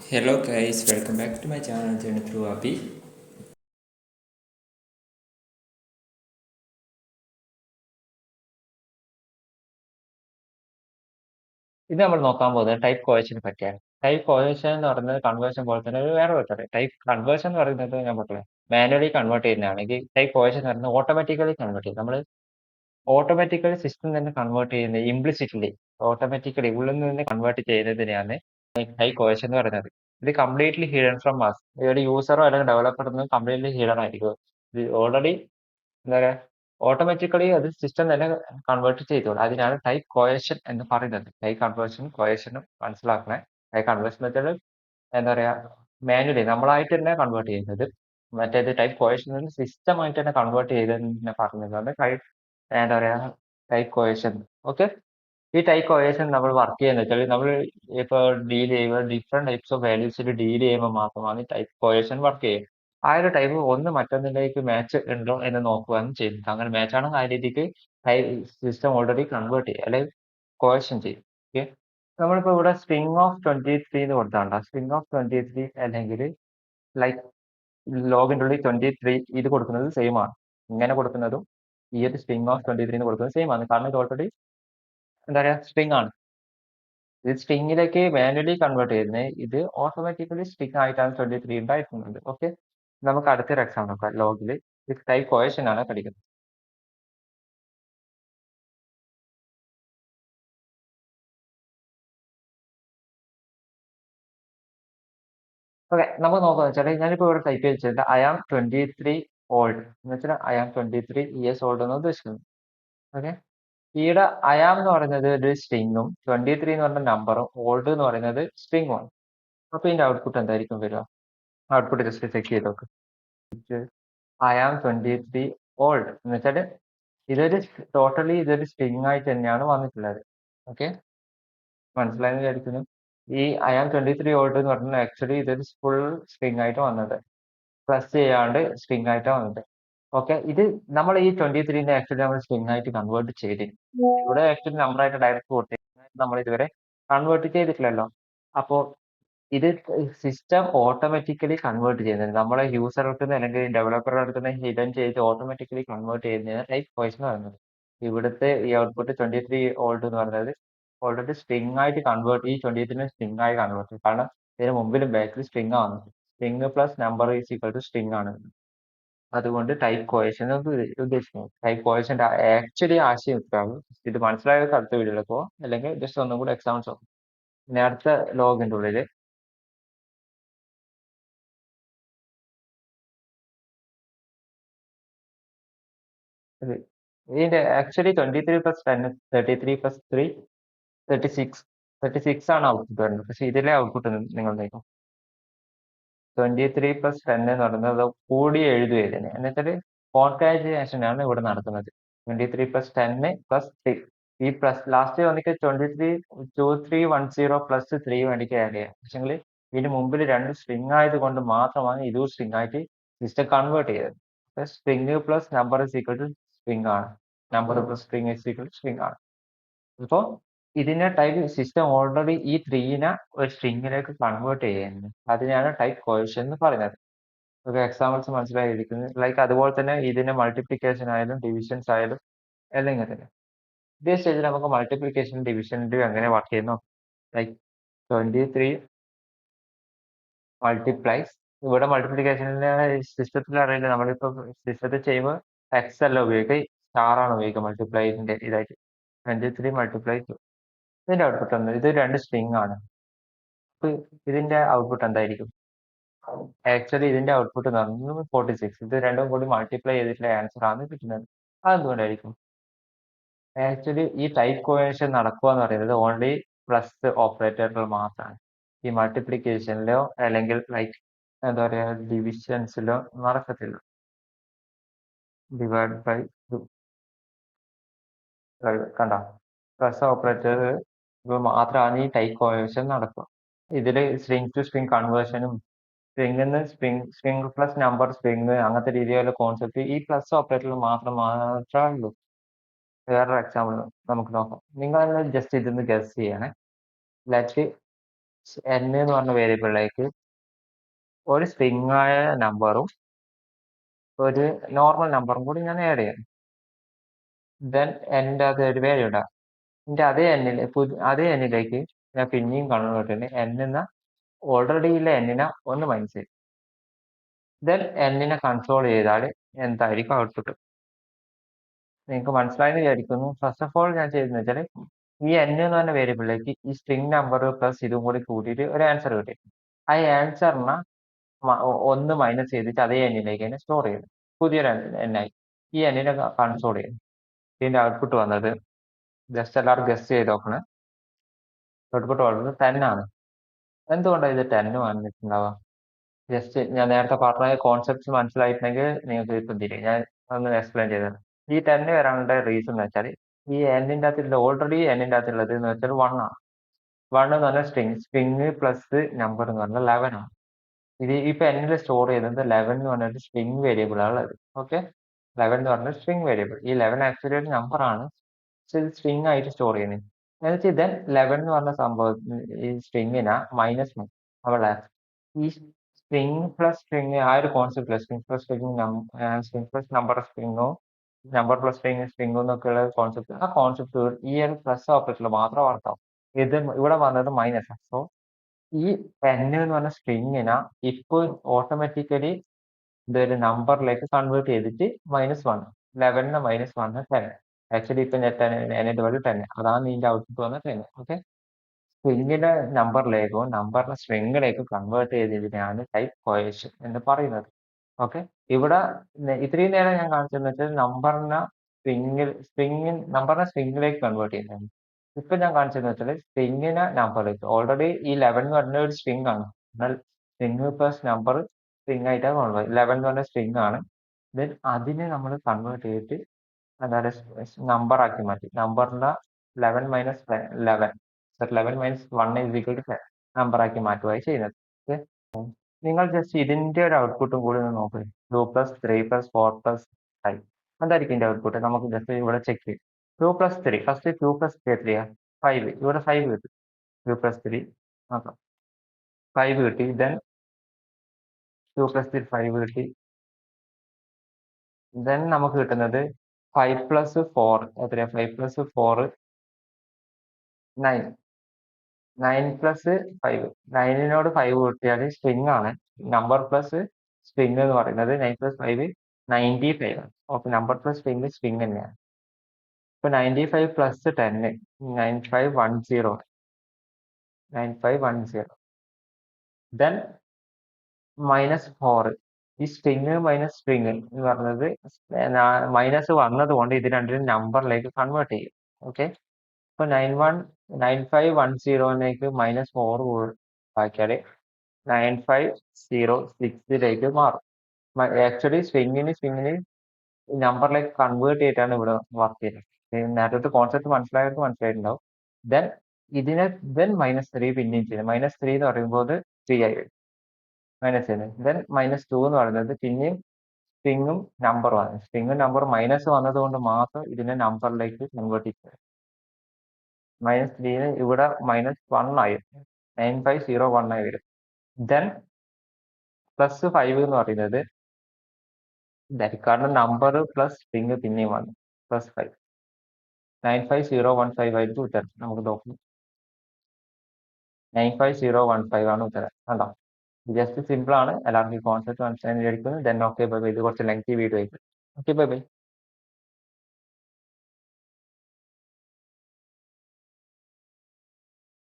Hello guys, welcome back to my channel Journey through Abhi. ഇത് നമ്മൾ നോക്കാൻ പോകുന്നത് ടൈപ്പ് കോഹെഷനെ പറ്റിയാണ്. ടൈപ്പ് കോഹെഷൻ എന്ന് പറയുന്നത് കൺവേർഷൻ പോലെ തന്നെ ഒരു വേറെ വെച്ചാൽ ടൈപ്പ് കൺവേർഷൻ എന്ന് പറയുന്നത് ഞാൻ പറഞ്ഞില്ലേ മാനുവലി കൺവേർട്ട് ചെയ്യുന്നതാണെങ്കിൽ ടൈപ്പ് കോഹെഷൻ എന്ന് പറയുന്നത് ഓട്ടോമാറ്റിക്കലി കൺവേർട്ട് ചെയ്യും. നമ്മൾ ഓട്ടോമാറ്റിക്കലി സിസ്റ്റം തന്നെ കൺവേർട്ട് ചെയ്യുന്നത് ഇംപ്ലിസിറ്റ്ലി ഓട്ടോമാറ്റിക്കലി ഉള്ളിൽ നിന്ന് കൺവേർട്ട് ചെയ്യുന്നതിനെയാണ് ടൈപ്പ് കോഹെഷൻ എന്ന് പറയുന്നത്. ഇത് കംപ്ലീറ്റ്ലി ഹിഡൻ ഫ്രം മാസ്. ഒരു യൂസറോ അല്ലെങ്കിൽ ഡെവലപ്പറൊന്നും കംപ്ലീറ്റ്ലി ഹിഡൻ ആയിരിക്കും. ഇത് ഓൾറെഡി എന്താ പറയാ ഓട്ടോമാറ്റിക്കലി അത് സിസ്റ്റം തന്നെ കൺവേർട്ട് ചെയ്തോളും. അതിനാണ് ടൈപ്പ് കോഹെഷൻ എന്ന് പറയുന്നത്. ടൈപ്പ് കൺവേർഷനും കോഹെഷനും മനസ്സിലാക്കണേ. ടൈപ്പ് കൺവേർഷൻ മെത്തേഡ് എന്താ പറയാ മാനുവലി നമ്മളായിട്ട് തന്നെ കൺവേർട്ട് ചെയ്യുന്നത്. മറ്റേത് ടൈപ്പ് കോഹെഷൻ സിസ്റ്റം ആയിട്ട് തന്നെ കൺവേർട്ട് ചെയ്തതെന്ന് പറഞ്ഞതാണ് എന്താ പറയാ ടൈപ്പ് കോഹെഷൻ. ഓക്കെ, ഈ ടൈപ്പ് കോഹെഷൻ നമ്മൾ വർക്ക് ചെയ്യുന്ന വെച്ചാൽ നമ്മൾ ഇപ്പോൾ ഡീൽ ചെയ്യുമ്പോൾ ഡിഫറെന്റ് ടൈപ്സ് ഓഫ് വാല്യൂസിൽ ഡീൽ ചെയ്യുമ്പോൾ മാത്രമാണ് ടൈപ്പ് കോഹെഷൻ വർക്ക് ചെയ്യുക. ആ ഒരു ടൈപ്പ് ഒന്ന് മറ്റൊന്നിലേക്ക് മാച്ച് ഉണ്ടോ എന്ന് നോക്കുകയാണ് ചെയ്യുന്നത്. അങ്ങനെ മാച്ച് ആണെങ്കിൽ ആ രീതിക്ക് സിസ്റ്റം ഓൾറെഡി കൺവേർട്ട് ചെയ്യും അല്ലെങ്കിൽ കോഹെഷൻ ചെയ്യും. ഓക്കെ, നമ്മളിപ്പോ ഇവിടെ സ്ട്രിംഗ് ഓഫ് 23 എന്ന് കൊടുത്താണ്ട സ്ട്രിംഗ് ഓഫ് 23 അല്ലെങ്കിൽ ലൈക്ക് ലോഗിൻ്റെ ഉള്ളിൽ 23 ഇത് കൊടുക്കുന്നത് സെയിം ആണ്. ഇങ്ങനെ കൊടുക്കുന്നതും ഈ ഒരു സ്ട്രിംഗ് ഓഫ് 23 എന്ന് കൊടുക്കുന്നത് സെയിം ആണ്. കാരണം ഇത് ഓൾറെഡി എന്താ പറയാ സ്ട്രിംഗ് ആണ്. ഇത് സ്ട്രിങ്ങിലേക്ക് മാനുവലി കൺവേർട്ട് ചെയ്യുന്നത്. ഇത് ഓട്ടോമാറ്റിക്കലി സ്ട്രിംഗ് ആയിട്ടാണ് 23 ഉണ്ടായിരിക്കുന്നത്. ഓക്കെ, നമുക്ക് അടുത്തൊരു എക്സാമ്പിൾ നോക്കാം. ലോഗിൽ ടൈപ്പ് കോഹെഷൻ ആണ് പഠിക്കുന്നത്. ഓക്കെ, നമുക്ക് നോക്കാന്ന് വെച്ചാൽ ഞാനിപ്പോ ഇവിടെ ടൈപ്പ് ചെയ്തിട്ടുണ്ട് ഐ ആം 23 ഓൾഡ് എന്ന് വെച്ചാൽ ഐ ആം 23 ഇയേഴ്സ് ഓൾഡ് എന്ന് ഉദ്ദേശിക്കുന്നത്. ഓക്കെ, ഈയുടെ ഐ ആം എന്ന് പറയുന്നത് ഒരു സ്ട്രിങ്ങും 23 എന്ന് പറഞ്ഞ നമ്പറും ഓൾഡ് എന്ന് പറയുന്നത് സ്ട്രിങ്ങുമാണ്. അപ്പൊ ഇതിന്റെ ഔട്ട്പുട്ട് എന്തായിരിക്കും വരിക? ഔട്ട്പുട്ട് ജസ്റ്റ് ചെക്ക് ചെയ്ത് നോക്ക്. ഐ ആം 23 ഓൾഡ് എന്ന് വെച്ചാൽ ഇതൊരു ഇതൊരു സ്ട്രിങ് ആയിട്ട് തന്നെയാണ് വന്നിട്ടുള്ളത്. ഓക്കെ, മനസ്സിലായെന്ന് വിചാരിക്കുന്നു. ഈ ഐ ആം 23 ഓൾഡ് എന്ന് പറഞ്ഞാൽ ആക്ച്വലി ഇതൊരു ഫുൾ സ്ട്രിങ് ആയിട്ട് വന്നത്, പ്ലസ് ചെയ്യാണ്ട് സ്ട്രിങ് ആയിട്ടാണ് വന്നത്. ഓക്കെ, ഇത് നമ്മൾ ഈ 23നെ ആക്ച്വലി നമ്മൾ സ്ട്രിങ് ആയിട്ട് കൺവേർട്ട് ചെയ്തിട്ടുണ്ട്. ഇവിടെ ആക്ച്വലി നമ്പറായിട്ട് ഡയറക്റ്റ് കൊടുത്തിരിക്കുന്നത് നമ്മൾ ഇതുവരെ കൺവേർട്ട് ചെയ്തിട്ടില്ലല്ലോ. അപ്പോൾ ഇത് സിസ്റ്റം ഓട്ടോമാറ്റിക്കലി കൺവേർട്ട് ചെയ്യുന്നത് നമ്മളെ യൂസർ അടുത്തുനിന്ന് അല്ലെങ്കിൽ ഡെവലപ്പറുടെ അടുത്തുനിന്ന് ഹിഡൻ ചെയ്ത് ഓട്ടോമാറ്റിക്കലി കൺവേർട്ട് ചെയ്യുന്നതാണ് ടൈപ്പ് കോഹെഷൻ എന്ന് പറയുന്നത്. ഇവിടുത്തെ ഈ ഔട്ട്പുട്ട് 23 ഓൾഡ് എന്ന് പറയുന്നത് ഓൾറെഡി സ്ട്രിംഗ് ആയിട്ട് കൺവേർട്ട് ഈ 23 സ്ട്രിംഗ് ആയി കൺവേർട്ട് ചെയ്യും. കാരണം ഇതിന് മുമ്പിലും ബാക്കിൽ സ്ട്രിംഗ് ആണ്. String plus number is equal to string ആണ്. അതുകൊണ്ട് ടൈപ്പ് കോഹെഷൻ ഉദ്ദേശിക്കുന്നത്. ടൈപ്പ് കോഹെഷന്റെ ആക്ച്വലി ആശയം ഇത്രയാണ്. ഇത് മനസ്സിലായത് അടുത്ത വീഡിയോയിൽ പോവാം, അല്ലെങ്കിൽ ജസ്റ്റ് ഒന്നും കൂടി എക്സാമ്പിൾസ് നോക്കാം. ഇനി അടുത്ത ലോഗിന്റെ ഉള്ളിൽ ഇതിന്റെ ആക്ച്വലി 23 പ്ലസ് 10 33 പ്ലസ് 3 36 ആണ് ഔട്ട്പുട്ട് വരുന്നത്. പക്ഷെ ഇതിലെ ഔട്ട്പുട്ട് നിങ്ങൾ നോക്കും 23 പ്ലസ് 10 എന്ന് പറയുന്നത് കൂടി എഴുതുക ഇതിനെ എന്നുവെച്ചാൽ കോൺകാറ്റിനേഷൻ ആണ് ഇവിടെ നടക്കുന്നത്. 23 പ്ലസ് 10 പ്ലസ് 3 ഈ പ്ലസ് ലാസ്റ്റ് വന്നിട്ട് 23 പ്ലസ് 3 വേണ്ടിക്ക് ആഡ് ചെയ്യാം. പക്ഷെങ്കിൽ ഇതിന് മുമ്പിൽ രണ്ട് സ്ട്രിങ് ആയതുകൊണ്ട് മാത്രമാണ് ഇതും സ്ട്രിങ് ആയിട്ട് സിസ്റ്റം കൺവേർട്ട് ചെയ്തത്. String plus number is equal to string ആണ്. Number plus string is equal to string ആണ്. അപ്പോൾ ഇതിനെ ടൈപ്പ് സിസ്റ്റം ഓൾറെഡി ഈ 3നെ ഒരു സ്ട്രിങ്ങിലേക്ക് കൺവേർട്ട് ചെയ്യുന്നത്. അതിനെയാണ് ടൈപ്പ് കോഹെഷൻ എന്ന് പറയുന്നത്. ഒരു എക്സാമ്പിൾസ് മനസ്സിലായിരിക്കുന്നത്. ലൈക്ക് അതുപോലെ തന്നെ ഇതിന്റെ മൾട്ടിപ്ലിക്കേഷൻ ആയാലും ഡിവിഷൻസ് ആയാലും എല്ലാം ഇങ്ങനെ തന്നെ. ഇതേ സ്റ്റേജിൽ നമുക്ക് മൾട്ടിപ്ലിക്കേഷൻ ഡിവിഷനിൽ എങ്ങനെ വർക്ക് ചെയ്യുന്നു. ലൈക്ക് 23 മൾട്ടിപ്ലൈസ് ഇവിടെ മൾട്ടിപ്ലിക്കേഷനിലെ സിസ്റ്റത്തിൽ അറിയില്ല. നമ്മളിപ്പോ സിസ്റ്റത്തിൽ ചെയ്യുമ്പോൾ എക്സ് അല്ല ഉപയോഗിക്കുക, സ്റ്റാർ ആണ് ഉപയോഗിക്കുക മൾട്ടിപ്ലൈന്റെ ഇതായിട്ട്. 23 മൾട്ടിപ്ലൈ ഇതിന്റെ ഔട്ട്പുട്ട് എന്താ? ഇത് രണ്ട് സ്ട്രിങ് ആണ്. അപ്പൊ ഇതിന്റെ ഔട്ട്പുട്ട് എന്തായിരിക്കും? ആക്ച്വലി ഇതിന്റെ ഔട്ട്പുട്ട് എന്ന് പറയുന്നത് 46. ഇത് രണ്ടും കൂടി മൾട്ടിപ്ലൈ ചെയ്തിട്ടുള്ള ആൻസർ ആണ് കിട്ടുന്നത്. അതെന്തുകൊണ്ടായിരിക്കും? ആക്ച്വലി ഈ ടൈപ്പ് കോഹെഷൻ നടക്കുക എന്ന് പറയുന്നത് ഓൺലി പ്ലസ് ഓപ്പറേറ്ററുകൾ മാത്രമാണ്. ഈ മൾട്ടിപ്ലിക്കേഷനിലോ അല്ലെങ്കിൽ ലൈക്ക് എന്താ പറയാ ഡിവിഷൻസിലോ നടക്കത്തില്ല. ഡിവൈഡ് ബൈ കണ്ടോ, പ്ലസ് ഓപ്പറേറ്റർ മാത്രമാണ് ഈ ടൈപ്പ് കോഹെഷൻ നടക്കുക. ഇതിൽ സ്ട്രിംഗ് ടു സ്ട്രിംഗ് കൺവേർഷനും സ്ട്രിംഗ് പ്ലസ് നമ്പർ സ്ട്രിംഗ് അങ്ങനത്തെ രീതിയിലുള്ള കോൺസെപ്റ്റ് ഈ പ്ലസ് ഓപ്പറേറ്ററിൽ മാത്രമേ ഉള്ളൂ. വേറൊരു എക്സാമ്പിൾ നമുക്ക് നോക്കാം. നിങ്ങൾ ജസ്റ്റ് ഇതൊന്ന് ഗസ് ചെയ്യണേ. ലെറ്റ് n എന്ന് പറഞ്ഞ വേരിയബിളിലേക്ക് ഒരു സ്ട്രിങ് ആയ നമ്പറും ഒരു നോർമൽ നമ്പറും കൂടി ഞാൻ ആഡ് ചെയ്യണം. ദെൻ എൻ്റെ അത് ഒരു വാല്യൂ ഉണ്ടാകും. എൻ്റെ അതേ എന്നിലേക്ക് ഞാൻ പിന്നെയും കൺവേർട്ട് ചെയ്യുന്നത് n എന്ന ഓൾറെഡി ഉള്ള എന്നിനെ ഒന്ന് മൈനസ് ചെയ്യും. ദെൻ എന്നിനെ കൺട്രോൾ ചെയ്താൽ എന്തായിരിക്കും ഔട്ട്പുട്ട് നിങ്ങൾക്ക് മനസ്സിലായെന്ന് വിചാരിക്കുന്നു. ഫസ്റ്റ് ഓഫ് ഓൾ ഞാൻ ചെയ്തതെന്ന് വെച്ചാൽ ഈ n എന്ന് പറഞ്ഞ വേരിയബിളിലേക്ക് ഈ സ്ട്രിങ് നമ്പർ പ്ലസ് ഇതും കൂടി കൂട്ടിയിട്ട് ഒരു ആൻസർ കിട്ടി. ആ ആൻസറിനെ ഒന്ന് മൈനസ് ചെയ്തിട്ട് അതേ എന്നിലേക്ക് തന്നെ സ്റ്റോർ ചെയ്തു. പുതിയൊരു എന്നായി ഈ എന്നിനെ കൺസോൾ ചെയ്യും. ഇതിന്റെ ഔട്ട്പുട്ട് വന്നത് ജസ്റ്റ് എല്ലാവരും ഗസ്റ്റ് ചെയ്ത് നോക്കണേ. ഔട്ട്പുട്ട് വന്നത് 10 ആണ്. എന്തുകൊണ്ടാണ് ഇത് 10 വന്നിട്ടുണ്ടാവുക? ജസ്റ്റ് ഞാൻ നേരത്തെ പറഞ്ഞ കോൺസെപ്റ്റ്സ് മനസ്സിലായിട്ടുണ്ടെങ്കിൽ നിങ്ങൾക്ക് ഇപ്പം തിരിയും. ഞാൻ ഒന്ന് എക്സ്പ്ലെയിൻ ചെയ്തത്. ഈ 10 വരാനുള്ള റീസൺ എന്ന് വെച്ചാൽ ഈ എന്നിൻ്റെ അകത്തുള്ള ഓൾറെഡി എന്നിൻ്റെ അകത്തുള്ളത് എന്ന് വെച്ചാൽ 1 ആണ്. 1 എന്ന് പറഞ്ഞാൽ സ്ട്രിങ് പ്ലസ് നമ്പർ എന്ന് പറഞ്ഞാൽ 11 ആണ്. ഇത് ഇപ്പൊ എന്നിൽ സ്റ്റോർ ചെയ്യുന്നത് 11 എന്ന് പറഞ്ഞൊരു സ്ട്രിങ് വേരിയബിൾ ആണ് ഉള്ളത്. ഓക്കെ, 11 എന്ന് പറഞ്ഞ സ്ട്രിങ് വേരിയബിൾ. ഈ 11 ആക്ച്വലി ഒരു നമ്പർ ആണ്, സ്ട്രിങ് ആയിട്ട് സ്റ്റോർ ചെയ്യുന്നത്. എന്നിട്ട് ദെൻ 11 എന്ന് പറഞ്ഞ സംഭവം ഈ സ്ട്രിങ്ങിനെ -1 അവിടെ ഈ സ്ട്രിങ് പ്ലസ് സ്ട്രിങ് ആ ഒരു concept string plus string plus number സ്ട്രിങ്ങോ നമ്പർ പ്ലസ് സ്ട്രിങ്ങോ എന്നൊക്കെയുള്ള കോൺസെപ്റ്റ്, ആ കോൺസെപ്റ്റ് ഈ ഒരു പ്ലസ് ഓപ്പറേറ്ററിൽ മാത്രം വർക്കാവും. ഇത് ഇവിടെ വന്നത് മൈനസ് ആണ്. സോ ഈ n എന്ന് പറഞ്ഞ സ്ട്രിങ്ങിനെ ഇപ്പോൾ ഓട്ടോമാറ്റിക്കലി ഇതൊരു നമ്പറിലേക്ക് കൺവേർട്ട് ചെയ്തിട്ട് -1 11 -1 10. ആക്ച്വലി ഇപ്പൊ എന്നിട്ട് വഴി 10 അതാണ് ഇതിന്റെ ഔട്ട്പുട്ട് വന്ന 10. ഓക്കെ, സ്ട്രിങ്ങിന്റെ നമ്പറിലേക്കോ നമ്പറിന്റെ സ്ട്രിങ്ങിലേക്കോ കൺവേർട്ട് ചെയ്തതിനാണ് ടൈപ്പ് കോയേഷൻ എന്ന് പറയുന്നത്. ഓക്കെ, ഇവിടെ ഇത്രയും നേരം ഞാൻ കാണിച്ചതെന്ന് വെച്ചാൽ നമ്പറിനെ സ്ട്രിങ്ങിലേക്ക് കൺവേർട്ട് ചെയ്യുന്നത്. ഇപ്പൊ ഞാൻ കാണിച്ചതെന്ന് വെച്ചാൽ സ്ട്രിങ്ങിനെ നമ്പറിലേക്ക്. ഓൾറെഡി ഈ 11 എന്ന് പറഞ്ഞ ഒരു സ്ട്രിങ് ആണ്. എന്നാൽ സ്ട്രിങ് പ്ലസ് നമ്പർ സ്ട്രിങ് ആയിട്ടാണ് കൊണ്ടുപോയത്. 11 എന്ന് പറഞ്ഞ സ്ട്രിങ് ആണ്. ദെൻ അതിനെ നമ്മൾ കൺവേർട്ട് ചെയ്തിട്ട് അതായത് നമ്പർ ആക്കി മാറ്റി. നമ്പറിന്റെ 11 -1 = നമ്പർ ആക്കി മാറ്റുകയായി ചെയ്യുന്നത്. ഓക്കെ, നിങ്ങൾ ജസ്റ്റ് ഇതിന്റെ ഒരു ഔട്ട്പുട്ടും കൂടി ഒന്ന് നോക്കുക. 2 + 3 + 4 + 5 എന്തായിരിക്കും ഇതിന്റെ ഔട്ട്പുട്ട്? നമുക്ക് ജസ്റ്റ് ഇവിടെ ചെക്ക് ചെയ്യാം. 2 + 3 ഫസ്റ്റ് 2 + 3 എത്രയാ? 5. ഇവിടെ 5 കിട്ടി. 2 + 3 നോക്കാം, 5 കിട്ടി. ദെൻ 2 + 3 5 കിട്ടി. ദെൻ നമുക്ക് കിട്ടുന്നത് 5 + 4 എത്രയാ? 5 + 4 9. 9 + 5 9നോട് 5 കൂട്ടിയാൽ സ്ട്രിങ് ആണ്. നമ്പർ പ്ലസ് സ്ട്രിങ് എന്ന് പറയുന്നത് 9 + 5 95 ആണ്. ഓക്കെ, നമ്പർ പ്ലസ് സ്ട്രിങ് തന്നെയാണ്. ഇപ്പൊ 95 + 10 9510 9510. ദെൻ -4 ഈ സ്ട്രിങ് മൈനസ് സ്ട്രിങ് എന്ന് പറഞ്ഞത് മൈനസ് വന്നത് കൊണ്ട് ഇത് രണ്ടിനും നമ്പറിലേക്ക് കൺവേർട്ട് ചെയ്യും. ഓക്കെ, ഇപ്പൊ 9510ലേക്ക് -4 ആക്കിയാൽ 9506ലേക്ക് മാറും. ആക്ച്വലി സ്ട്രിങ്ങിന് നമ്പറിലേക്ക് കൺവേർട്ട് ചെയ്തിട്ടാണ് ഇവിടെ വർക്ക് ചെയ്യുന്നത്. നേരത്തെ കോൺസെപ്റ്റ് മനസ്സിലായവർക്ക് മനസ്സിലായിട്ടുണ്ടാവും. ദെൻ ഇതിനെ -3 പിന്നെയും ചെയ്യും. -3 എന്ന് പറയുമ്പോൾ 3 ആയി വരും. -7 ദെൻ -2 എന്ന് പറയുന്നത് പിന്നെയും സ്ട്രിങ്ങും നമ്പറുമാണ്. സ്ട്രിങ്ങും നമ്പർ മൈനസ് വന്നത് കൊണ്ട് മാത്രം ഇതിനെ നമ്പറിലേക്ക് കൺവേർട്ട് ചെയ്യും. -3 ഇവിടെ -1 ആയി 9501 ആയി വരും. ദെൻ +5 എന്ന് പറയുന്നത് കാരണം നമ്പർ പ്ലസ് സ്ട്രിങ് പിന്നെയും വന്നു +5 95015 ആയിരിക്കും ഉത്തരം. നമുക്ക് നോക്കാം, 95015 ആണ് ഉത്തരം. കണ്ടോ, ജസ്റ്റ് സിമ്പിൾ ആണ്. എല്ലാവർക്കും കോൺസെപ്റ്റ് മനസ്സിലായി വിചാരിക്കുന്നു. Then okay bye bye. ഇത് കുറച്ച് ലെങ്തി വീഡിയോ ആയിരിക്കും. Okay bye bye.